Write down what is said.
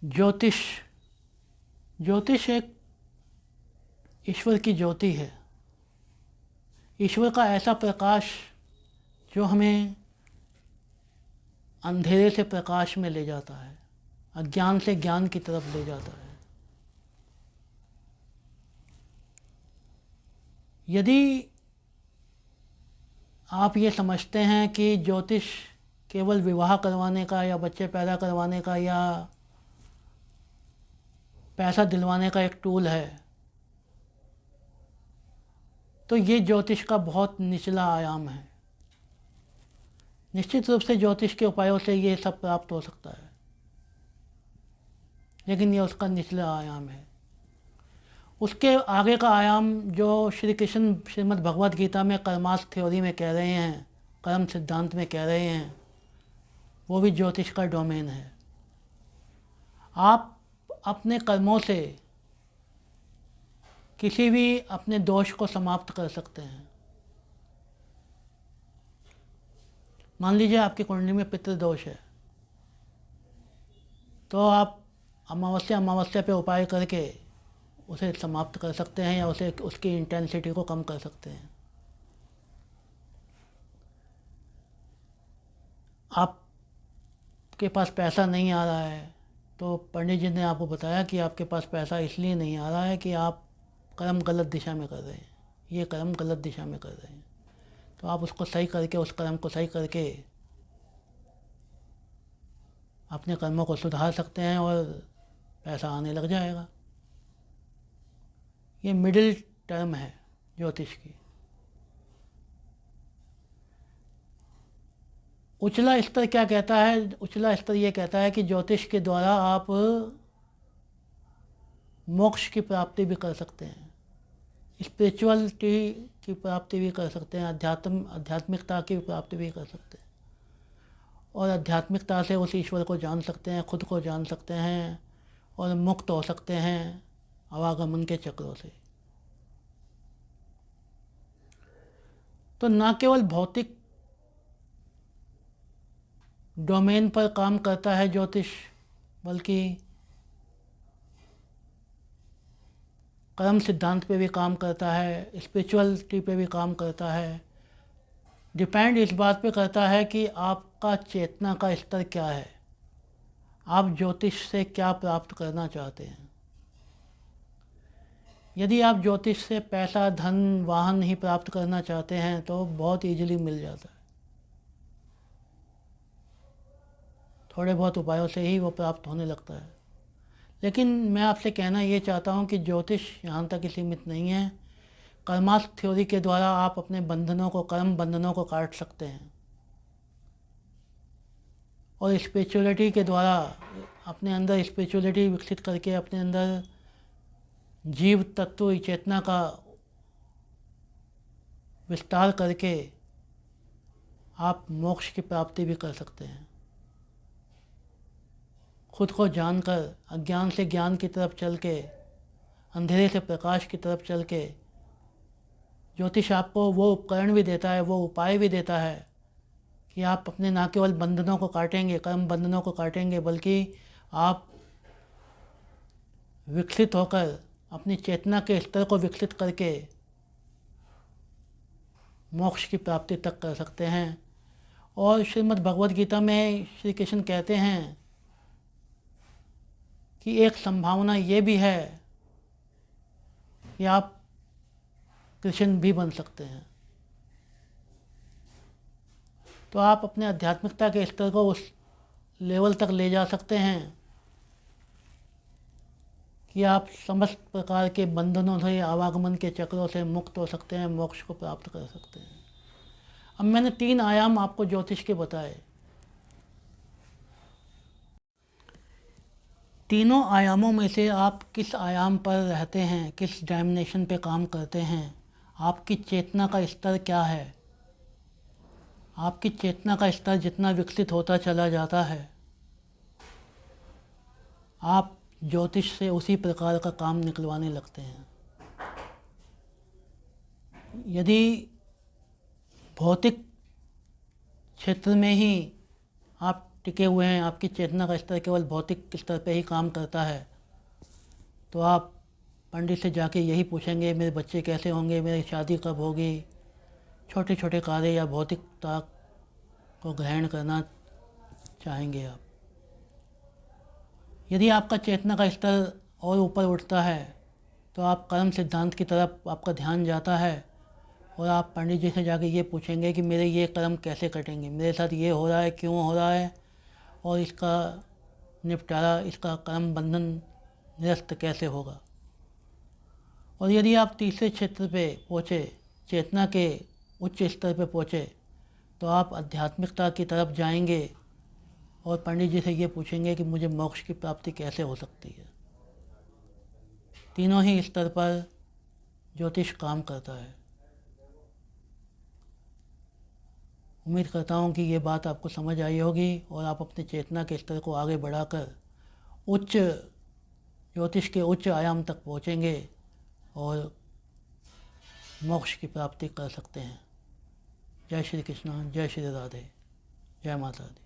ज्योतिष ज्योतिष एक ईश्वर की ज्योति है। ईश्वर का ऐसा प्रकाश जो हमें अंधेरे से प्रकाश में ले जाता है, अज्ञान से ज्ञान की तरफ ले जाता है। यदि आप ये समझते हैं कि ज्योतिष केवल विवाह करवाने का या बच्चे पैदा करवाने का या पैसा दिलवाने का एक टूल है, तो ये ज्योतिष का बहुत निचला आयाम है। निश्चित रूप से ज्योतिष के उपायों से ये सब प्राप्त हो सकता है, लेकिन ये उसका निचला आयाम है। उसके आगे का आयाम जो श्री कृष्ण श्रीमद् भगवद गीता में कर्मास थ्योरी में कह रहे हैं, कर्म सिद्धांत में कह रहे हैं, वो भी ज्योतिष का डोमेन है। आप अपने कर्मों से किसी भी अपने दोष को समाप्त कर सकते हैं। मान लीजिए आपकी कुंडली में पितृदोष है, तो आप अमावस्या पे उपाय करके उसे समाप्त कर सकते हैं या उसे उसकी इंटेंसिटी को कम कर सकते हैं। आपके पास पैसा नहीं आ रहा है, तो पंडित जी ने आपको बताया कि आपके पास पैसा इसलिए नहीं आ रहा है कि आप कर्म गलत दिशा में कर रहे हैं, ये कर्म गलत दिशा में कर रहे हैं। तो आप उसको सही करके, उस कर्म को सही करके अपने कर्मों को सुधार सकते हैं और पैसा आने लग जाएगा। ये मिडिल टर्म है ज्योतिष की। उचला स्तर क्या कहता है? उचला स्तर ये कहता है कि ज्योतिष के द्वारा आप मोक्ष की प्राप्ति भी कर सकते हैं, स्पिरिचुअलिटी की प्राप्ति भी कर सकते हैं, आध्यात्मिकता की प्राप्ति भी कर सकते हैं, और आध्यात्मिकता से उस ईश्वर को जान सकते हैं, खुद को जान सकते हैं और मुक्त हो सकते हैं आवागमन के चक्रों से। तो ना केवल भौतिक डोमेन पर काम करता है ज्योतिष, बल्कि कर्म सिद्धांत पे भी काम करता है, स्पिरिचुअलिटी पे भी काम करता है। डिपेंड इस बात पे करता है कि आपका चेतना का स्तर क्या है, आप ज्योतिष से क्या प्राप्त करना चाहते हैं। यदि आप ज्योतिष से पैसा, धन, वाहन ही प्राप्त करना चाहते हैं तो बहुत ईजिली मिल जाता है। थोड़े बहुत उपायों से ही वो प्राप्त होने लगता है। लेकिन मैं आपसे कहना ये चाहता हूँ कि ज्योतिष यहाँ तक ही सीमित नहीं है। कर्मास थ्योरी के द्वारा आप अपने बंधनों को, कर्म बंधनों को काट सकते हैं, और स्पिरिचुअलिटी के द्वारा अपने अंदर स्पिरिचुअलिटी विकसित करके अपने अंदर जीव तत्व चेतना का विस्तार करके आप मोक्ष की प्राप्ति भी कर सकते हैं। खुद को जानकर अज्ञान से ज्ञान की तरफ चल के, अंधेरे से प्रकाश की तरफ चल के, ज्योतिष आपको वो उपकरण भी देता है, वो उपाय भी देता है कि आप अपने ना केवल बंधनों को काटेंगे, कर्म बंधनों को काटेंगे, बल्कि आप विकसित होकर अपनी चेतना के स्तर को विकसित करके मोक्ष की प्राप्ति तक कर सकते हैं। और श्रीमद् भगवद गीता में श्री कृष्ण कहते हैं कि एक संभावना ये भी है कि आप कृष्ण भी बन सकते हैं। तो आप अपने आध्यात्मिकता के स्तर को उस लेवल तक ले जा सकते हैं कि आप समस्त प्रकार के बंधनों से, आवागमन के चक्रों से मुक्त हो सकते हैं, मोक्ष को प्राप्त कर सकते हैं। अब मैंने 3 आयाम आपको ज्योतिष के बताए। तीनों आयामों में से आप किस आयाम पर रहते हैं, किस डायमेंशन पे काम करते हैं, आपकी चेतना का स्तर क्या है। आपकी चेतना का स्तर जितना विकसित होता चला जाता है, आप ज्योतिष से उसी प्रकार का काम निकलवाने लगते हैं। यदि भौतिक क्षेत्र में ही आप टिके हुए हैं, आपकी चेतना का स्तर केवल भौतिक स्तर पे ही काम करता है, तो आप पंडित से जाके यही पूछेंगे मेरे बच्चे कैसे होंगे, मेरी शादी कब होगी। छोटे छोटे कार्य या भौतिकता को ग्रहण करना चाहेंगे आप। यदि आपका चेतना का स्तर और ऊपर उठता है तो आप कर्म सिद्धांत की तरफ आपका ध्यान जाता है और आप पंडित जी से जाके ये पूछेंगे कि मेरे ये कर्म कैसे कटेंगे, मेरे साथ ये हो रहा है, क्यों हो रहा है, और इसका निपटारा, इसका कर्म बंधन निरस्त कैसे होगा। और यदि आप तीसरे क्षेत्र पे पहुँचे, चेतना के उच्च स्तर पे पहुँचे, तो आप आध्यात्मिकता की तरफ जाएंगे और पंडित जी से ये पूछेंगे कि मुझे मोक्ष की प्राप्ति कैसे हो सकती है। तीनों ही स्तर पर ज्योतिष काम करता है। उम्मीद करता हूँ कि ये बात आपको समझ आई होगी और आप अपने चेतना के स्तर को आगे बढ़ाकर उच्च ज्योतिष के उच्च आयाम तक पहुँचेंगे और मोक्ष की प्राप्ति कर सकते हैं। जय श्री कृष्ण, जय श्री राधे, जय माता दी।